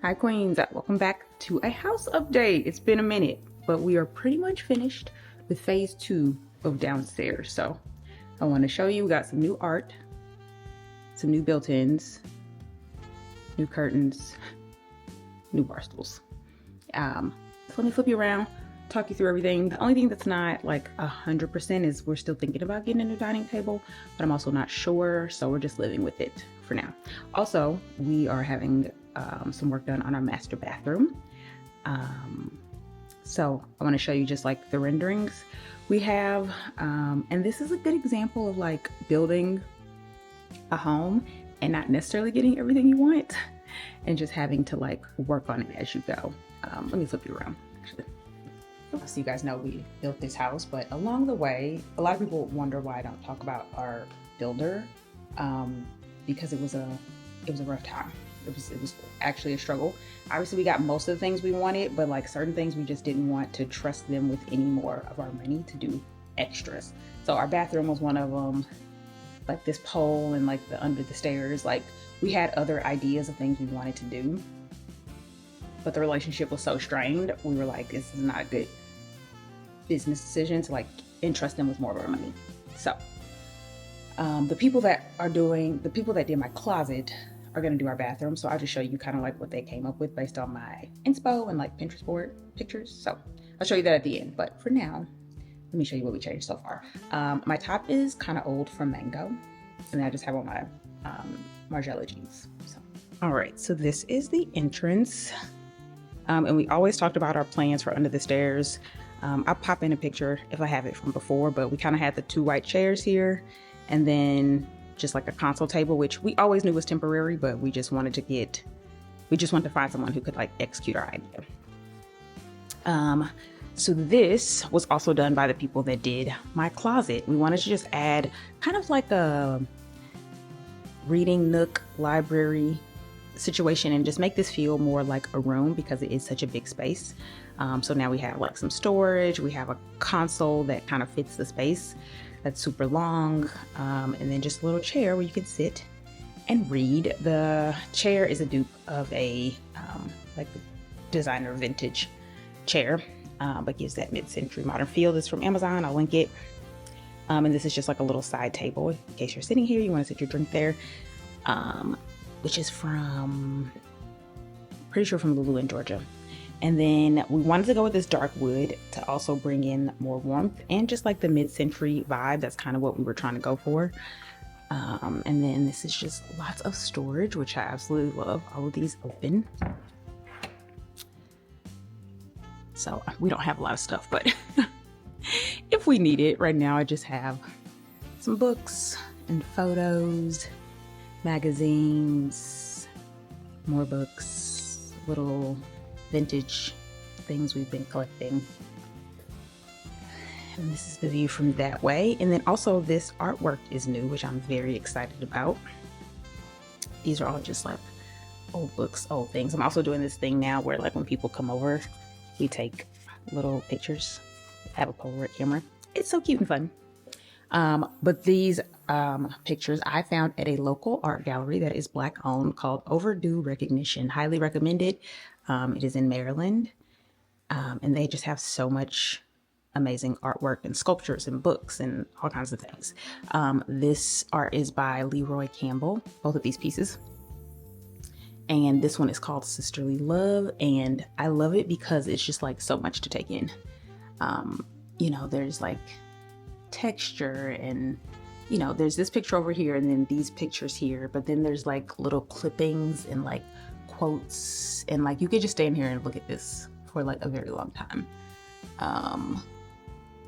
Hi Queens, welcome back to a house update. It's been a minute, but we are pretty much finished with phase 2 of downstairs. So I want to show you, we got some new art, some new built-ins, new curtains, new bar stools. So let me flip you around, talk you through everything. The only thing that's not like 100% is we're still thinking about getting a new dining table, but I'm also not sure, so we're just living with it for now. Also, we are having some work done on our master bathroom. So I want to show you just like the renderings we have, and this is a good example of like building a home and not necessarily getting everything you want and just having to like work on it as you go. Let me flip you around actually. So you guys know we built this house, but along the way, a lot of people wonder why I don't talk about our builder, because it was a rough time. It was actually a struggle. Obviously, we got most of the things we wanted, but like certain things we just didn't want to trust them with any more of our money to do extras. So our bathroom was one of them, like this pole and like the under the stairs. Like we had other ideas of things we wanted to do, but the relationship was so strained. We were like, this is not a good business decision to like entrust them with more of our money. So the people that did my closet are going to do our bathroom. So I'll just show you kind of like what they came up with based on my inspo and like Pinterest board pictures. So I'll show you that at the end. But for now, let me show you what we changed so far. My top is kind of old from Mango, and I just have on my Margiela jeans. So, all right, so this is the entrance. And we always talked about our plans for under the stairs. I'll pop in a picture if I have it from before, but we kind of had the 2 white chairs here, and then just like a console table, which we always knew was temporary, but we just wanted to find someone who could like execute our idea. So this was also done by the people that did my closet. We wanted to just add kind of like a reading nook library situation and just make this feel more like a room because it is such a big space. So now we have like some storage, we have a console that kind of fits the space that's super long, and then just a little chair where you can sit and read. The chair is a dupe of a like designer vintage chair, but gives that mid-century modern feel. This is from Amazon, I'll link it. And this is just like a little side table in case you're sitting here, you want to sit your drink there, which is pretty sure from Lulu in Georgia. And then we wanted to go with this dark wood to also bring in more warmth and just like the mid-century vibe. That's kind of what we were trying to go for. And then this is just lots of storage, which I absolutely love. All of these open. So we don't have a lot of stuff, but if we need it, right now I just have some books and photos, magazines, more books, little vintage things we've been collecting. And this is the view from that way. And then also this artwork is new, which I'm very excited about. These are all just like old books, old things. I'm also doing this thing now where like when people come over, we take little pictures. I have a Polaroid camera. It's so cute and fun. But these pictures I found at a local art gallery that is Black owned called Overdue Recognition. Highly recommended. It is in Maryland, and they just have so much amazing artwork and sculptures and books and all kinds of things. This art is by Leroy Campbell, both of these pieces. And this one is called Sisterly Love, and I love it because it's just like so much to take in. You know, there's like texture and, you know, there's this picture over here and then these pictures here, but then there's like little clippings and like quotes, and like you could just stand here and look at this for like a very long time.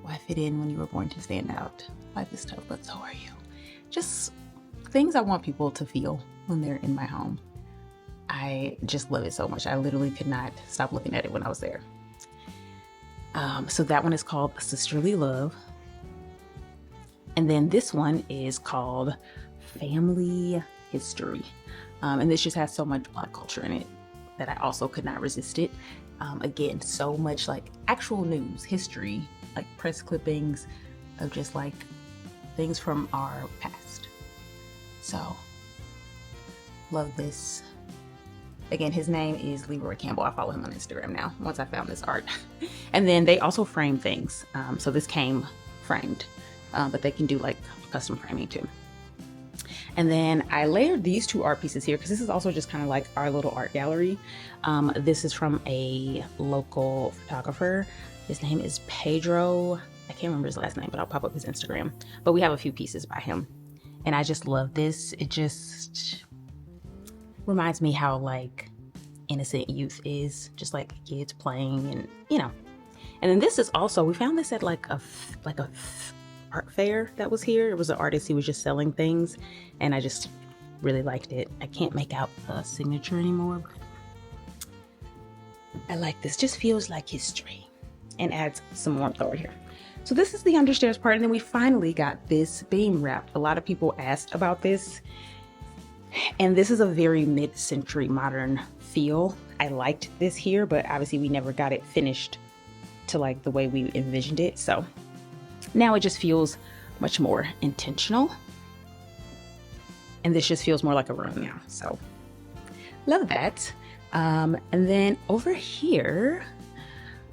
Why fit in when you were born to stand out? Life is tough, but so are you. Just things I want people to feel when they're in my home. I just love it so much. I literally could not stop looking at it when I was there. So that one is called Sisterly Love. And then this one is called Family History. And this just has so much Black culture in it that I also could not resist it. Again, so much like actual news, history, like press clippings of just like things from our past. So love this. Again, his name is Leroy Campbell. I follow him on Instagram now, once I found this art. And then they also frame things. So this came framed, but they can do like custom framing too. And then I layered these two art pieces here because this is also just kind of like our little art gallery. This is from a local photographer. His name is Pedro. I can't remember his last name, but I'll pop up his Instagram. But we have a few pieces by him. And I just love this. It just reminds me how like innocent youth is, just like kids playing, and you know. And then this is also, we found this at like a art fair that was here. It was an artist, he was just selling things, and I just really liked it. I can't make out the signature anymore, but I like this. Just feels like history and adds some warmth over here. So this is the understairs part, and then we finally got this beam wrapped. A lot of people asked about this, and this is a very mid-century modern feel. I liked this here, but obviously we never got it finished to like the way we envisioned it. So now it just feels much more intentional. And this just feels more like a room now. So love that. And then over here,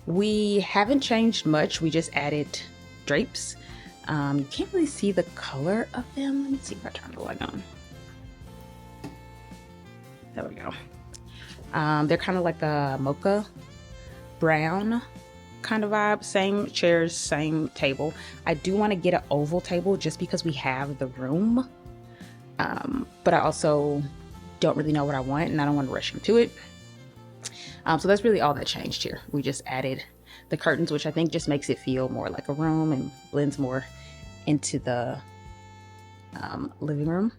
we haven't changed much. We just added drapes. You can't really see the color of them. Let me see if I turn the light on. There we go. They're kind of like a mocha brown kind of vibe. Same chairs, same table. I do want to get an oval table just because we have the room. But I also don't really know what I want, and I don't want to rush into it. So that's really all that changed here. We just added the curtains, which I think just makes it feel more like a room and blends more into the living room.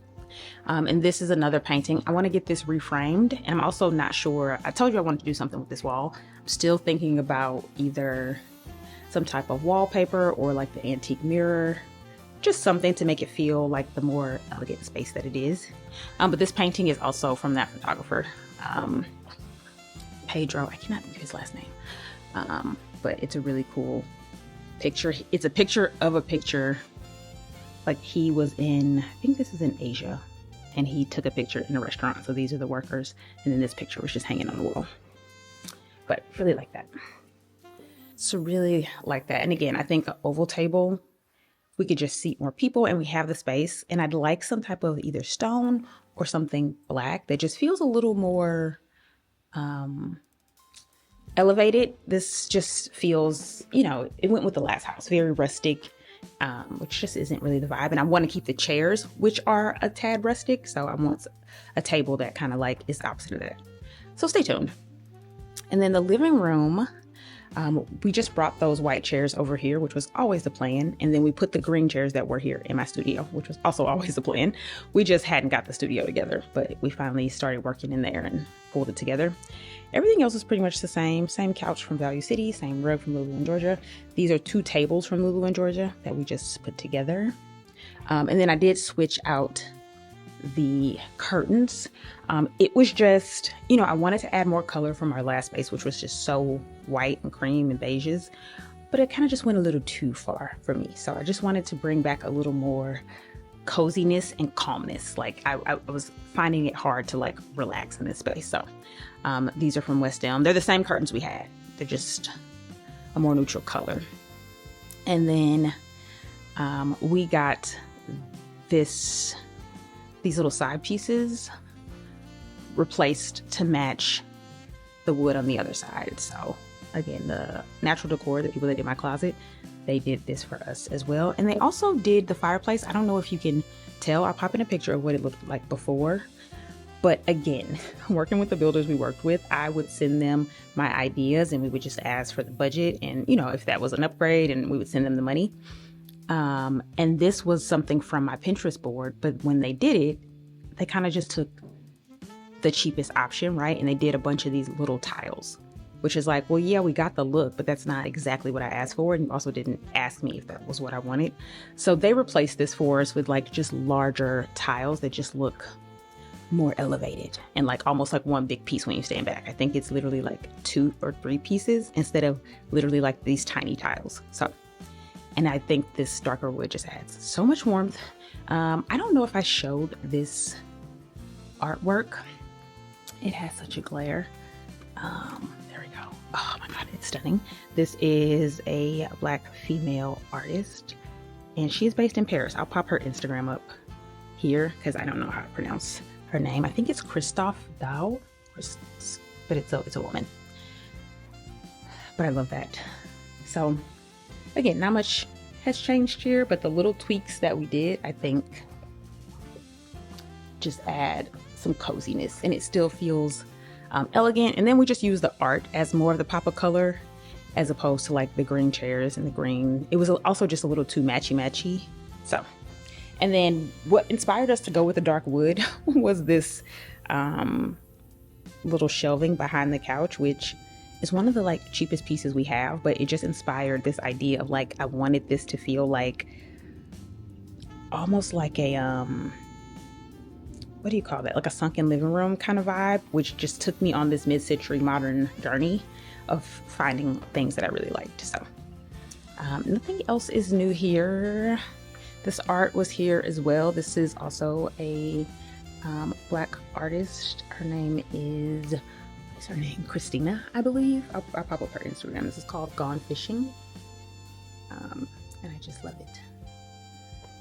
And this is another painting. I want to get this reframed, and I'm also not sure. I told you I wanted to do something with this wall. I'm still thinking about either some type of wallpaper or like the antique mirror, just something to make it feel like the more elegant space that it is. But this painting is also from that photographer, Pedro. I cannot think of his last name, but it's a really cool picture. It's a picture of a picture. Like he was in, I think this is in Asia, and he took a picture in a restaurant. So these are the workers, and then this picture was just hanging on the wall. But really like that. So really like that. And again, I think an oval table, we could just seat more people, and we have the space. And I'd like some type of either stone or something black that just feels a little more elevated. This just feels, you know, it went with the last house, very rustic. Which just isn't really the vibe. And I want to keep the chairs, which are a tad rustic. So I want a table that kind of like is the opposite of that. So stay tuned. And then the living room, we just brought those white chairs over here, which was always the plan. And then we put the green chairs that were here in my studio, which was also always the plan. We just hadn't got the studio together, but we finally started working in there and pulled it together. Everything else is pretty much the same. Same couch from Value City, same rug from Lulu in Georgia. These are 2 tables from Lulu in Georgia that we just put together. And then I did switch out the curtains. It was just, you know, I wanted to add more color from our last space, which was just so white and cream and beiges, but it kind of just went a little too far for me. So I just wanted to bring back a little more coziness and calmness. Like I was finding it hard to like relax in this space. So these are from West Elm. They're the same curtains we had. They're just a more neutral color. And then we got these little side pieces replaced to match the wood on the other side. So again, the natural decor, the people that did my closet, they did this for us as well. And they also did the fireplace. I don't know if you can tell. I'll pop in a picture of what it looked like before. But again, working with the builders we worked with, I would send them my ideas and we would just ask for the budget. And, you know, if that was an upgrade, and we would send them the money. And this was something from my Pinterest board. But when they did it, they kind of just took the cheapest option, right? And they did a bunch of these little tiles, which is like, well, yeah, we got the look, but that's not exactly what I asked for. And you also didn't ask me if that was what I wanted. So they replaced this for us with like just larger tiles that just look more elevated and like almost like one big piece when you stand back. I think it's literally like 2 or 3 pieces instead of literally like these tiny tiles. So, and I think this darker wood just adds so much warmth. I don't know if I showed this artwork It has such a glare. There we go. Oh my God, it's stunning. This is a Black female artist, and she's based in Paris. I'll pop her Instagram up here because I don't know how to pronounce her name. I think it's Christophe Dao, but it's a woman. But I love that. So again, not much has changed here, but the little tweaks that we did, I think, just add some coziness, and it still feels elegant. And then we just use the art as more of the pop of color, as opposed to like the green chairs and the green. It was also just a little too matchy. So, and then what inspired us to go with the dark wood was this little shelving behind the couch, which is one of the like cheapest pieces we have, but it just inspired this idea of like, I wanted this to feel like almost like a what do you call that? Like a sunken living room kind of vibe, which just took me on this mid-century modern journey of finding things that I really liked. So nothing else is new here. This art was here as well. This is also a Black artist. Her name is, what's her name? Christina, I believe. I'll pop up her Instagram. This is called Gone Fishing. And I just love it.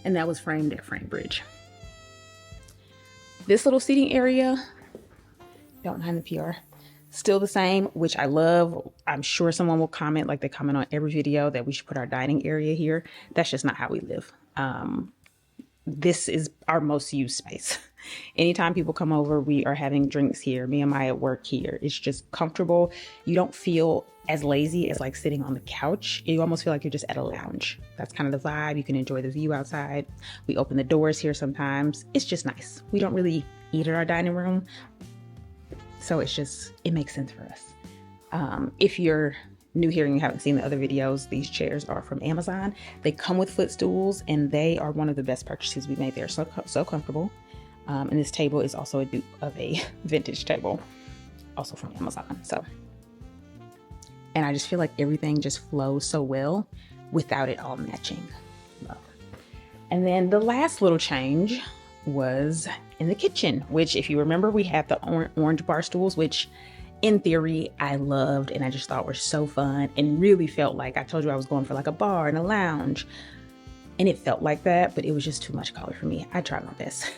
And that was framed at Framebridge. This little seating area, don't mind the PR, still the same, which I love. I'm sure someone will comment, like they comment on every video, that we should put our dining area here. That's just not how we live. This is our most used space. Anytime people come over, we are having drinks here. Me and Maya work here. It's just comfortable. You don't feel as lazy as like sitting on the couch. You almost feel like you're just at a lounge. That's kind of the vibe. You can enjoy the view outside. We open the doors here sometimes. It's just nice. We don't really eat at our dining room, so it makes sense for us. If you're new here and you haven't seen the other videos, these chairs are from Amazon. They come with footstools, and they are one of the best purchases we made. They're so comfortable. And this table is also a dupe of a vintage table, also from Amazon. So, and I just feel like everything just flows so well without it all matching. Love. And then the last little change was in the kitchen, which, if you remember, we had the orange bar stools, which in theory I loved and I just thought were so fun, and really felt like, I told you I was going for like a bar and a lounge, and it felt like that, but it was just too much color for me. I tried my best.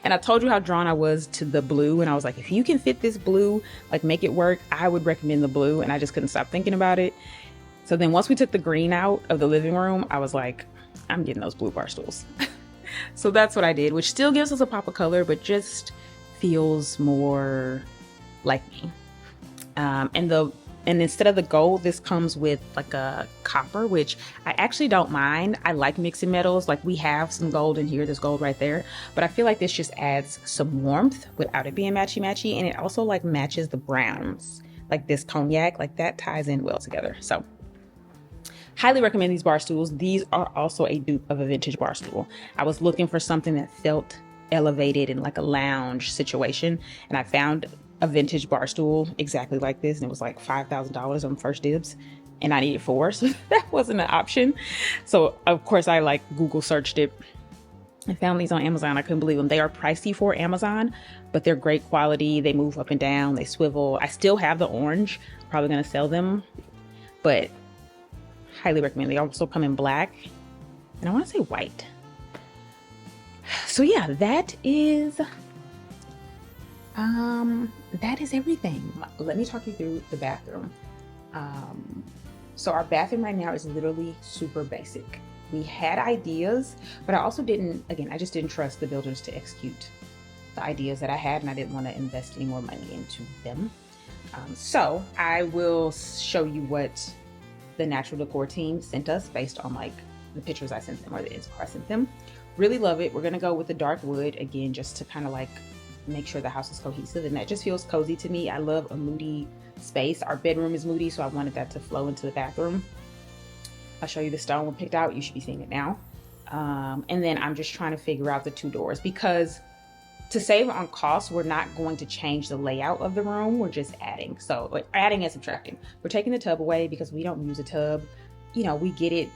And I told you how drawn I was to the blue, and I was like, if you can fit this blue, like make it work, I would recommend the blue, and I just couldn't stop thinking about it. So then once we took the green out of the living room, I was like, I'm getting those blue bar stools. So that's what I did, which still gives us a pop of color, but just feels more like me. And instead of the gold, this comes with like a copper, which I actually don't mind. I like mixing metals. Like we have some gold in here, there's gold right there, but I feel like this just adds some warmth without it being matchy. And it also like matches the browns, like this cognac, like that ties in well together. So highly recommend these bar stools. These are also a dupe of a vintage bar stool. I was looking for something that felt elevated in like a lounge situation, and I found a vintage bar stool exactly like this, and it was like $5,000 on First Dibs, and I needed 4, so that wasn't an option. So of course I like Google searched it and found these on Amazon. I couldn't believe them. They are pricey for Amazon, but they're great quality. They move up and down, they swivel. I still have the orange, probably gonna sell them, but highly recommend. They also come in black, and I want to say white. So yeah, that is everything. Let me talk you through the bathroom. So our bathroom right now is literally super basic. We had ideas, but I also I just didn't trust the builders to execute the ideas that I had, and I didn't want to invest any more money into them. So I will show you what the natural decor team sent us based on like the pictures I sent them or the inspo I sent them. Really love it. We're gonna go with the dark wood again, just to kind of like make sure the house is cohesive, and that just feels cozy to me. I love a moody space. Our bedroom is moody, so I wanted that to flow into the bathroom. I'll show you the stone we picked out. You should be seeing it now. And then I'm just trying to figure out the 2 doors, because to save on cost, we're not going to change the layout of the room. We're just adding. So adding and subtracting. We're taking the tub away because we don't use a tub. you know, we get it.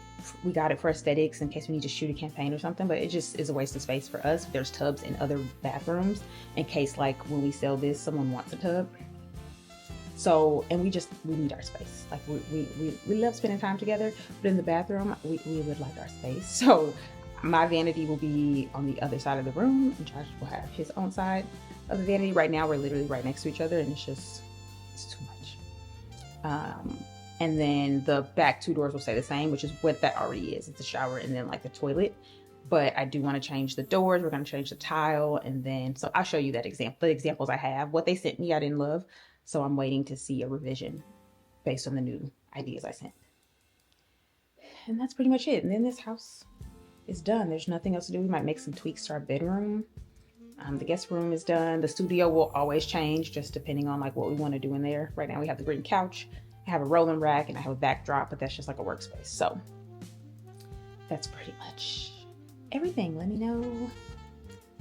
We got it for aesthetics in case we need to shoot a campaign or something, but it just is a waste of space for us. There's tubs in other bathrooms in case like when we sell this, someone wants a tub. So, and we need our space. Like we love spending time together, but in the bathroom, we would like our space. So my vanity will be on the other side of the room and Josh will have his own side of the vanity. Right now we're literally right next to each other and it's too much. And then the back 2 doors will stay the same, which is what that already is. It's a shower and then like the toilet. But I do want to change the doors. We're going to change the tile. And then, so I'll show you that example, the examples I have. What they sent me, I didn't love. So I'm waiting to see a revision based on the new ideas I sent. And that's pretty much it. And then this house is done. There's nothing else to do. We might make some tweaks to our bedroom. The guest room is done. The studio will always change just depending on like what we want to do in there. Right now we have the green couch. I have a rolling rack and I have a backdrop, but that's just like a workspace. So that's pretty much everything. Let me know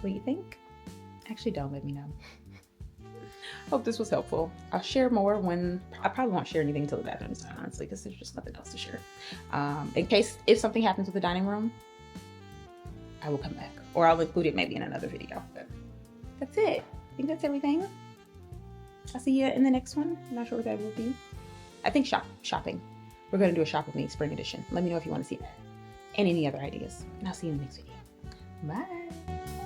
what you think. Actually, don't let me know. Hope this was helpful. I'll share more when, I probably won't share anything until the bathroom is done, honestly, because there's just nothing else to share. In case if something happens with the dining room, I will come back, or I'll include it maybe in another video. But that's it. I think that's everything. I'll see you in the next one. I'm not sure what that will be. I think shopping. We're going to do a shop with me spring edition. Let me know if you want to see that and any other ideas. And I'll see you in the next video. Bye.